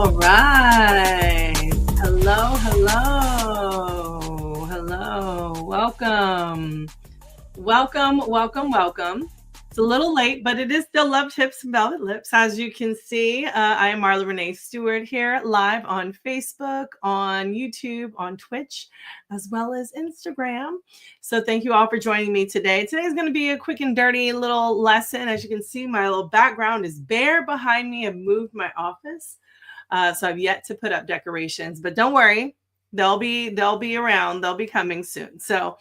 All right. Hello, hello. Hello. Welcome. Welcome. It's a little late, but it is still Love Tips and Velvet Lips. As you can see, I am Marla Renee Stewart here, live on Facebook, on YouTube, on Twitch, as well as Instagram. So thank you all for joining me today. Today's going to be a quick and dirty little lesson. As you can see, my little background is bare behind me. I've moved my office. So I've yet to put up decorations, but don't worry, they'll be around. They'll be coming soon. So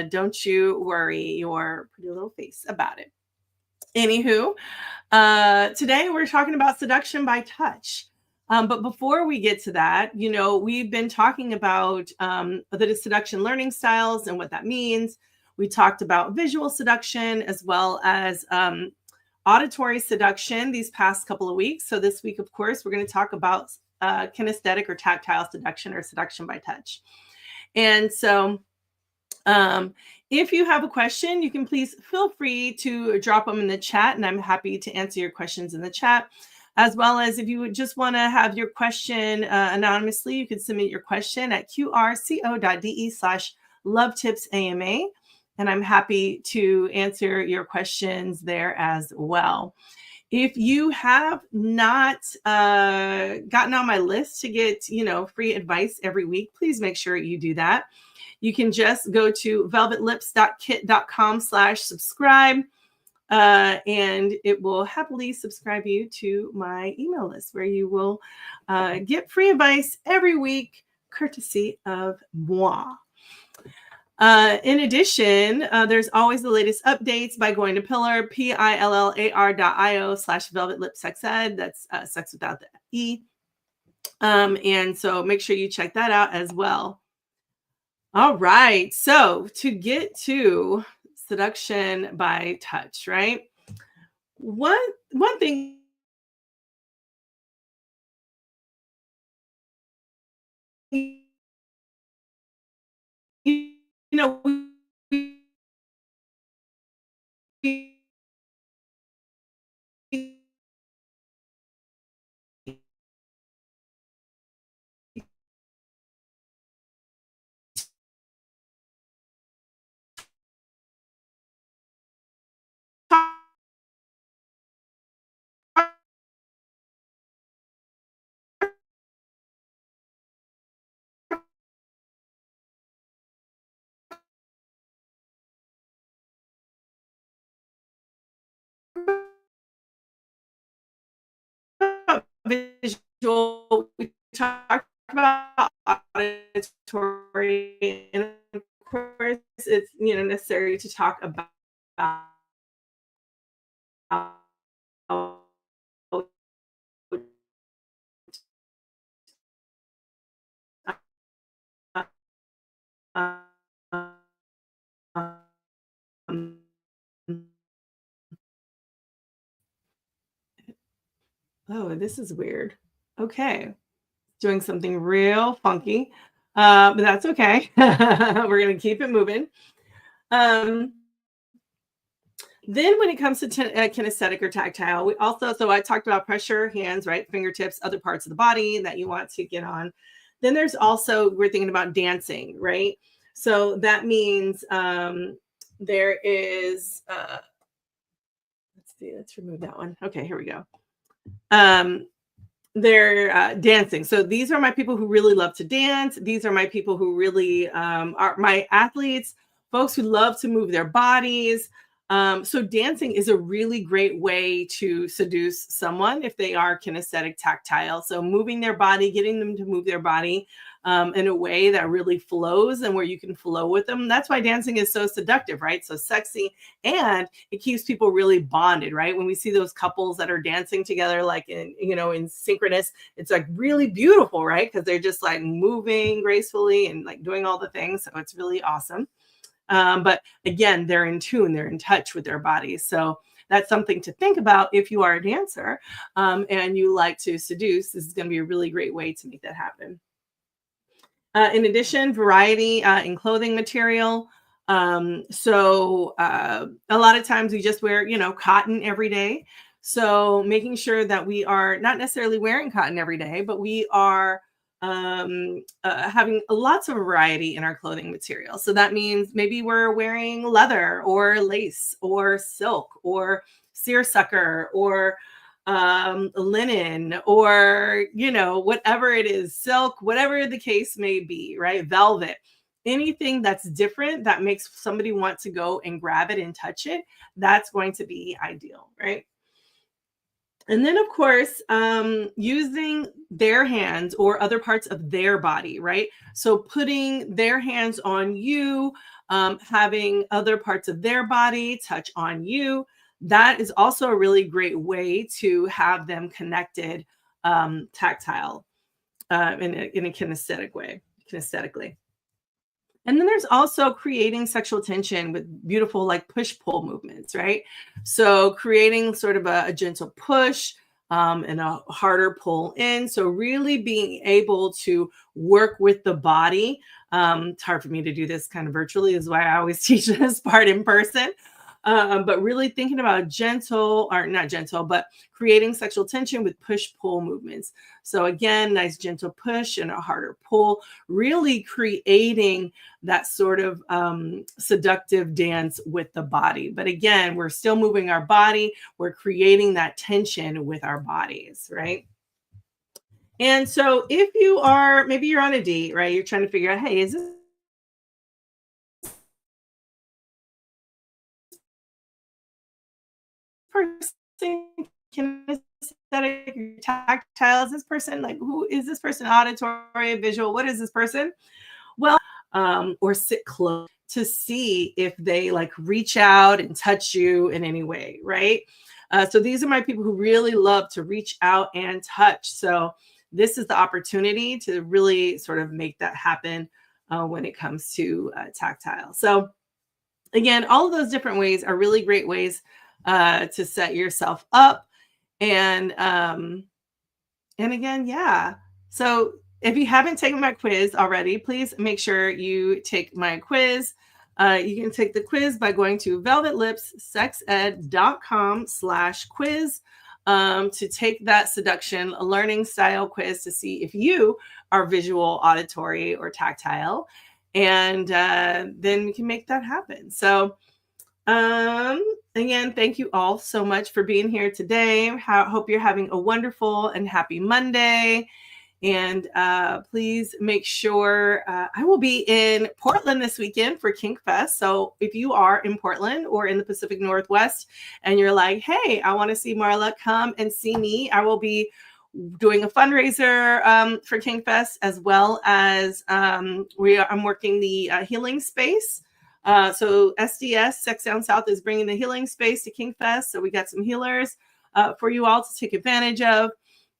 don't you worry your pretty little face about it. Anywho, today we're talking about seduction by touch. But before we get to that, we've been talking about the seduction learning styles and what that means. We talked about visual seduction as well as auditory seduction these past couple of weeks. So this week, of course, we're going to talk about kinesthetic or tactile seduction or seduction by touch. And so if you have a question, you can please feel free to drop them in the chat, and I'm happy to answer your questions in the chat. As well as if you would just want to have your question anonymously, you can submit your question at qrco.de/lovetipsama. And I'm happy to answer your questions there as well. If you have not gotten on my list to get, free advice every week, please make sure you do that. You can just go to velvetlips.kit.com/subscribe. And it will happily subscribe you to my email list where you will get free advice every week, courtesy of moi. In addition, there's always the latest updates by going to pillar.io/velvetlipsexed. That's sex without the E. And so make sure you check that out as well. All right. So to get to seduction by touch, right? One thing you know we visual, we talked about auditory, and of course it's necessary to talk about um, oh, this is weird. Okay, doing something real funky, but that's okay. We're gonna keep it moving. Um, then when it comes to kinesthetic or tactile, so I talked about pressure, hands, right, fingertips, other parts of the body that you want to get on. Then there's also, we're thinking about dancing, right? So that means there is, let's see, let's remove that one. Okay, here we go. They're dancing. So these are my people who really love to dance. These are my people who really are my athletes, folks who love to move their bodies. So dancing is a really great way to seduce someone if they are kinesthetic tactile. So moving their body, getting them to move their body in a way that really flows and where you can flow with them. That's why dancing is so seductive, right? So sexy, and it keeps people really bonded, right? When we see those couples that are dancing together, like in synchronous, it's like really beautiful, right? Because they're just like moving gracefully and like doing all the things. So it's really awesome. But again, they're in tune, they're in touch with their bodies. So that's something to think about if you are a dancer and you like to seduce. This is going to be a really great way to make that happen. In addition, variety in clothing material. So a lot of times we just wear, cotton every day. So making sure that we are not necessarily wearing cotton every day, but we are having lots of variety in our clothing material. So that means maybe we're wearing leather or lace or silk or seersucker or linen or, whatever it is, silk, whatever the case may be, right? Velvet, anything that's different that makes somebody want to go and grab it and touch it, that's going to be ideal, right? And then, of course, using their hands or other parts of their body, right? So putting their hands on you, having other parts of their body touch on you, that is also a really great way to have them connected, tactile, in a kinesthetic way, kinesthetically. And then there's also creating sexual tension with beautiful, like push pull movements, right? So creating sort of a gentle push, and a harder pull in. So really being able to work with the body. It's hard for me to do this kind of virtually, is why I always teach this part in person. But really thinking about gentle, or not gentle, but creating sexual tension with push pull movements. So again, nice gentle push and a harder pull, really creating that sort of seductive dance with the body. But again, we're still moving our body, we're creating that tension with our bodies, right? And so if you are, maybe you're on a date, right? You're trying to figure out, hey, is this person kinesthetic, tactile? Is this person like, who is this person, auditory, visual? What is this person? Well, or sit close to see if they like reach out and touch you in any way, right? So these are my people who really love to reach out and touch. So this is the opportunity to really sort of make that happen when it comes to tactile. So again, all of those different ways are really great ways to set yourself up. And again, yeah. So if you haven't taken my quiz already, please make sure you take my quiz. You can take the quiz by going to velvetlipssexed.com/quiz to take that seduction learning style quiz to see if you are visual, auditory, or tactile. And then we can make that happen. So again, thank you all so much for being here today. Hope you're having a wonderful and happy Monday. And please make sure I will be in Portland this weekend for Kink Fest. So if you are in Portland or in the Pacific Northwest and you're like, hey, I want to see Marla, come and see me. I will be doing a fundraiser for Kink Fest, as well as I'm working the healing space. So SDS, Sex Down South, is bringing the healing space to Kink Fest. So we got some healers for you all to take advantage of.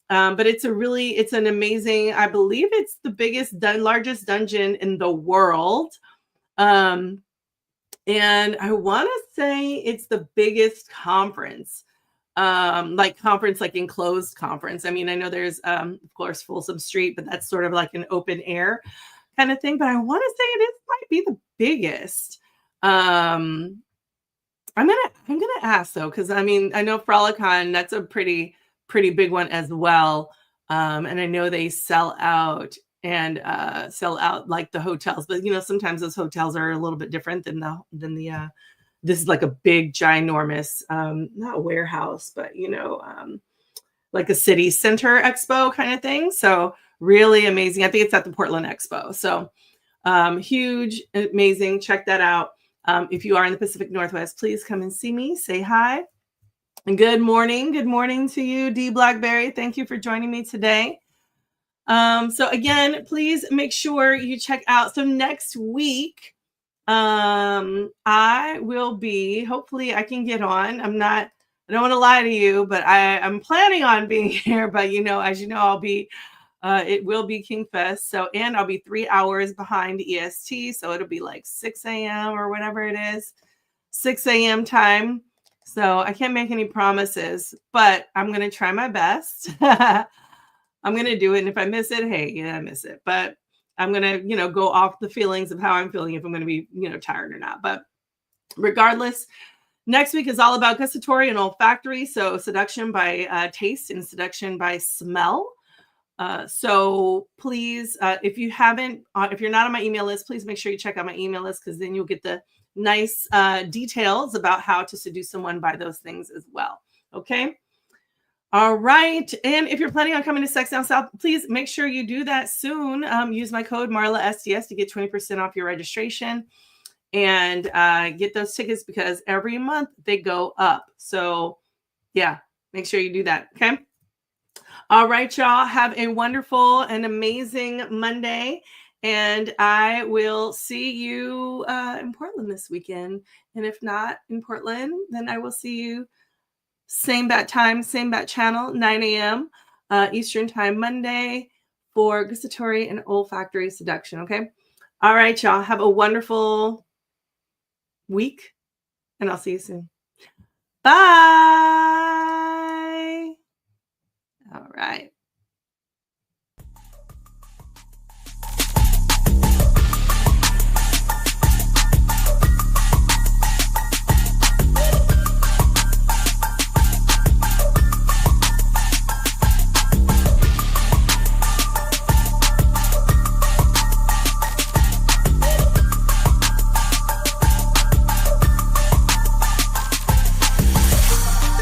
But it's an amazing, I believe it's the largest dungeon in the world. And I want to say it's the biggest conference, like enclosed conference. I mean, I know there's, of course, Folsom Street, but that's sort of like an open air kind of thing. But I want to say might be the biggest. I'm gonna ask though, because I mean, I know Frolicon, that's a pretty big one as well. And I know they sell out like the hotels, but sometimes those hotels are a little bit different than the this is like a big ginormous, not a warehouse, but like a city center expo kind of thing. So really amazing. I think it's at the Portland Expo. So huge, amazing. Check that out. If you are in the Pacific Northwest, please come and see me, say hi. And good morning. Good morning to you, D Blackberry. Thank you for joining me today. So again, please make sure you check out. So next week, I will be, hopefully I can get on. I don't want to lie to you, but I'm planning on being here, but as you know, I'll be, it will be King Fest. So, and I'll be 3 hours behind EST. So it'll be like 6 a.m. or whatever it is, 6 a.m. time. So I can't make any promises, but I'm going to try my best. I'm going to do it. And if I miss it, hey, I miss it. But I'm going to, go off the feelings of how I'm feeling, if I'm going to be, tired or not. But regardless, Next week is all about gustatory and olfactory. So seduction by taste and seduction by smell. So please, if you haven't, if you're not on my email list, please make sure you check out my email list, because then you'll get the nice details about how to seduce someone by those things as well. Okay. All right. And if you're planning on coming to Sex Down South, please make sure you do that soon. Use my code MarlaSDS to get 20% off your registration and get those tickets, because every month they go up. So yeah, make sure you do that. Okay. All right, y'all. Have a wonderful and amazing Monday. And I will see you in Portland this weekend. And if not in Portland, then I will see you same bat time, same bat channel, 9 a.m. Eastern time Monday for gustatory and olfactory seduction. Okay. All right, y'all. Have a wonderful week, and I'll see you soon. Bye. All right.